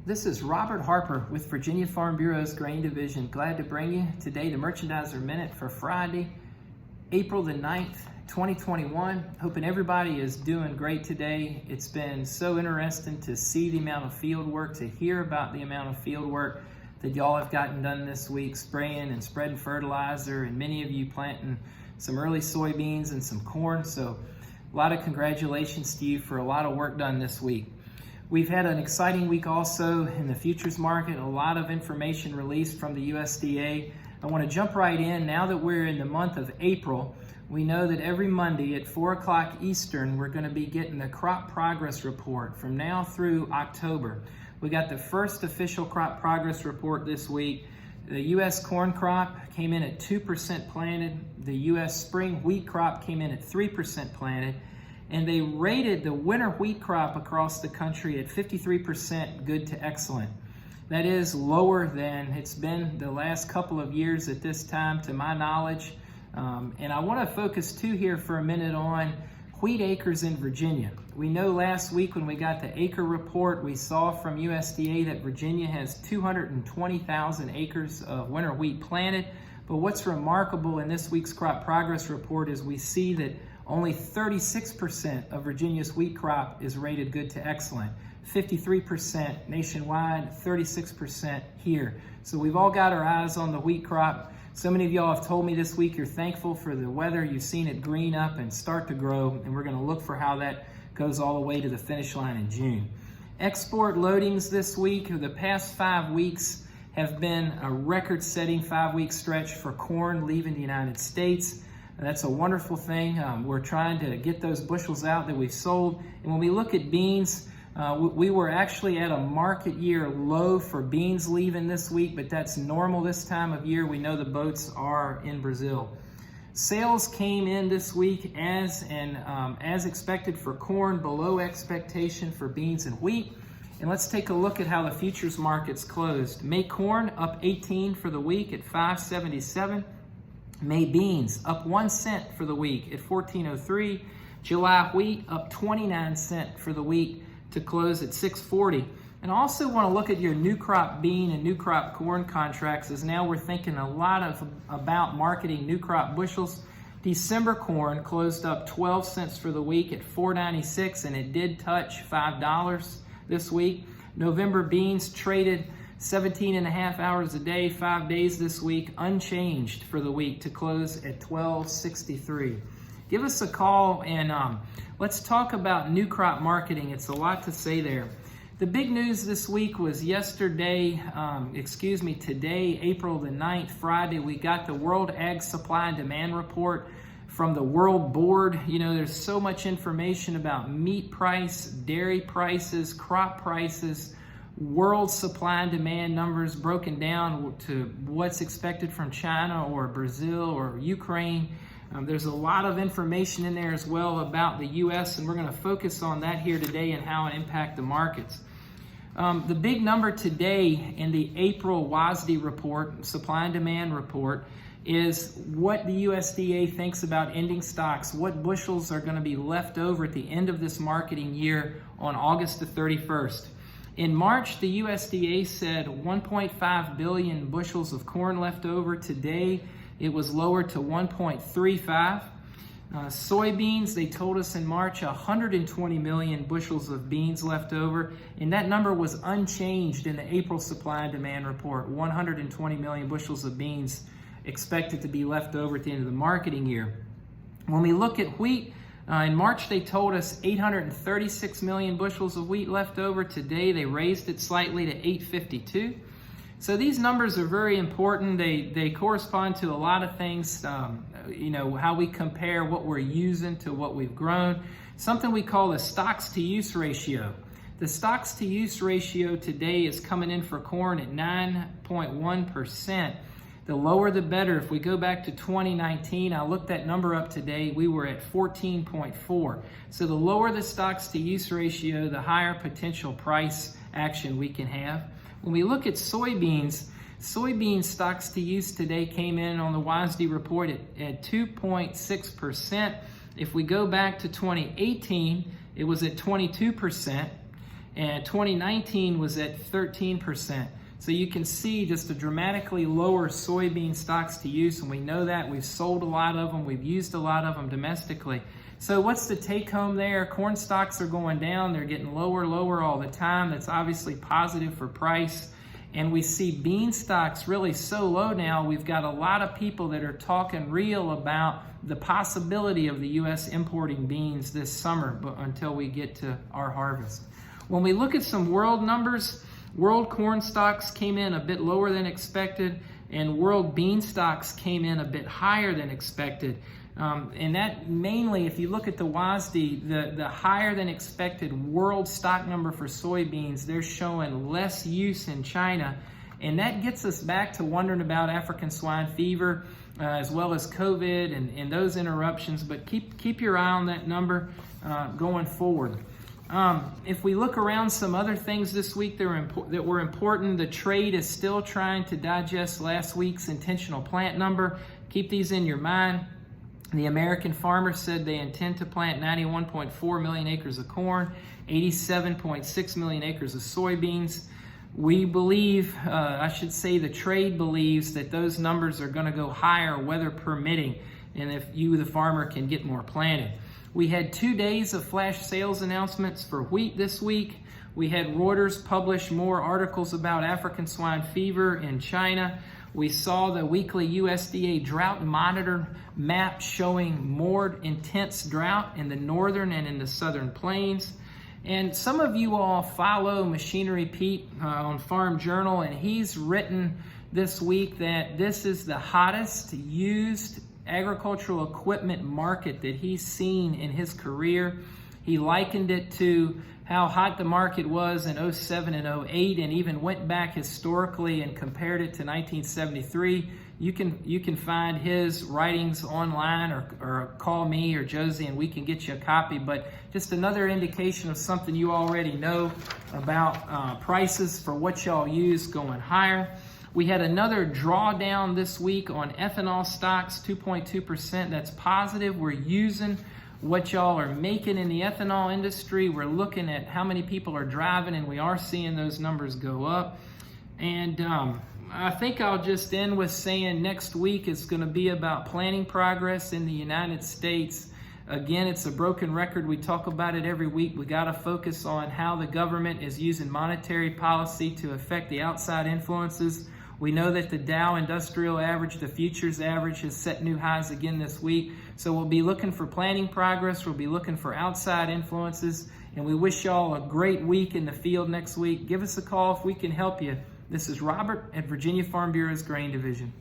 This is Robert Harper with Virginia Farm Bureau's Grain Division. Glad to bring you today the Merchandiser Minute for Friday, April the 9th, 2021. Hoping everybody is doing great today. It's been so interesting to see the amount of field work, to hear about the amount of field work that y'all have gotten done this week, spraying and spreading fertilizer, and many of you planting some early soybeans and some corn. So a lot of congratulations to you for a lot of work done this week. We've had an exciting week also in the futures market, a lot of information released from the USDA. I want to jump right in. Now that we're in the month of April, we know that every Monday at 4 o'clock Eastern, we're going to be getting the crop progress report from now through October. We got the first official crop progress report this week. The U.S. corn crop came in at 2% planted. The U.S. spring wheat crop came in at 3% planted. And they rated the winter wheat crop across the country at 53% good to excellent. That is lower than it's been the last couple of years at this time, to my knowledge. And I want to focus too here for a minute on wheat acres in Virginia. We know last week when we got the acre report, we saw from USDA that Virginia has 220,000 acres of winter wheat planted. But what's remarkable in this week's crop progress report is we see that only 36% of Virginia's wheat crop is rated good to excellent. 53% nationwide, 36% here. So we've all got our eyes on the wheat crop. So many of y'all have told me this week you're thankful for the weather. You've seen it green up and start to grow, and we're going to look for how that goes all the way to the finish line in June. Export loadings this week, or the past 5 weeks, have been a record-setting 5-week stretch for corn leaving the United States. That's a wonderful thing. We're trying to get those bushels out that we've sold. And when we look at beans, we were actually at a market year low for beans leaving this week, but that's normal this time of year. We know the boats are in Brazil. Sales came in this week as expected for corn, below expectation for beans and wheat. And let's take a look at how the futures markets closed. May corn up 18 for the week at 577. May beans up 1 cent for the week at 14.03. July wheat up 29 cents for the week to close at 6.40. And I also want to look at your new crop bean and new crop corn contracts, as now we're thinking a lot about marketing new crop bushels. December corn closed up 12 cents for the week at 4.96, and it did touch $5 this week. November beans traded 17 and a half hours a day, 5 days this week, unchanged for the week to close at 12.63. Give us a call and let's talk about new crop marketing. It's a lot to say there. The big news this week was today, April the 9th, Friday, we got the World Ag Supply and Demand Report from the World Board. You know, there's so much information about meat price, dairy prices, crop prices, world supply and demand numbers broken down to what's expected from China or Brazil or Ukraine. There's a lot of information in there as well about the U.S., and we're going to focus on that here today and how it impacts the markets. The big number today in the April WASDE report, supply and demand report, is what the USDA thinks about ending stocks, what bushels are going to be left over at the end of this marketing year on August the 31st. In March, the USDA said 1.5 billion bushels of corn left over. Today, it was lowered to 1.35. Soybeans, they told us in March 120 million bushels of beans left over, and that number was unchanged in the April supply and demand report. 120 million bushels of beans expected to be left over at the end of the marketing year. When we look at wheat, in March, they told us 836 million bushels of wheat left over. Today, they raised it slightly to 852. So these numbers are very important. They correspond to a lot of things, how we compare what we're using to what we've grown. Something we call the stocks to use ratio. The stocks to use ratio today is coming in for corn at 9.1%. The lower the better. If we go back to 2019, I looked that number up today, we were at 14.4. So the lower the stocks to use ratio, the higher potential price action we can have. When we look at soybeans stocks to use today came in on the WASDE report at 2.6%. If we go back to 2018, it was at 22%. and 2019 was at 13%. So you can see just a dramatically lower soybean stocks to use, and we know that. We've sold a lot of them. We've used a lot of them domestically. So what's the take home there? Corn stocks are going down. They're getting lower all the time. That's obviously positive for price. And we see bean stocks really so low now. We've got a lot of people that are talking real about the possibility of the U.S. importing beans this summer, but until we get to our harvest. When we look at some world numbers, world corn stocks came in a bit lower than expected, and world bean stocks came in a bit higher than expected. And that mainly, if you look at the WASDE, the higher than expected world stock number for soybeans, they're showing less use in China. And that gets us back to wondering about African swine fever, as well as COVID and those interruptions. But keep your eye on that number going forward. If we look around some other things this week that were important, the trade is still trying to digest last week's intentional plant number. Keep these in your mind. The American farmer said they intend to plant 91.4 million acres of corn, 87.6 million acres of soybeans. We believe, I should say the trade believes, that those numbers are going to go higher, weather permitting, and if you, the farmer, can get more planted. We had 2 days of flash sales announcements for wheat this week. We had Reuters publish more articles about African swine fever in China. We saw the weekly USDA drought monitor map showing more intense drought in the northern and in the southern plains. And some of you all follow Machinery Pete on Farm Journal, and he's written this week that this is the hottest used agricultural equipment market that he's seen in his career. He likened it to how hot the market was in 07 and 08, and even went back historically and compared it to 1973. You can find his writings online, or call me or Josie and we can get you a copy. But just another indication of something you already know about prices for what y'all use going higher. We had another drawdown this week on ethanol stocks, 2.2%. That's positive. We're using what y'all are making in the ethanol industry. We're looking at how many people are driving, and we are seeing those numbers go up. And I think I'll just end with saying next week is going to be about planting progress in the United States. Again, it's a broken record. We talk about it every week. We got to focus on how the government is using monetary policy to affect the outside influences. We know that the Dow Industrial Average, the futures average, has set new highs again this week. So we'll be looking for planting progress. We'll be looking for outside influences. And we wish y'all a great week in the field next week. Give us a call if we can help you. This is Robert at Virginia Farm Bureau's Grain Division.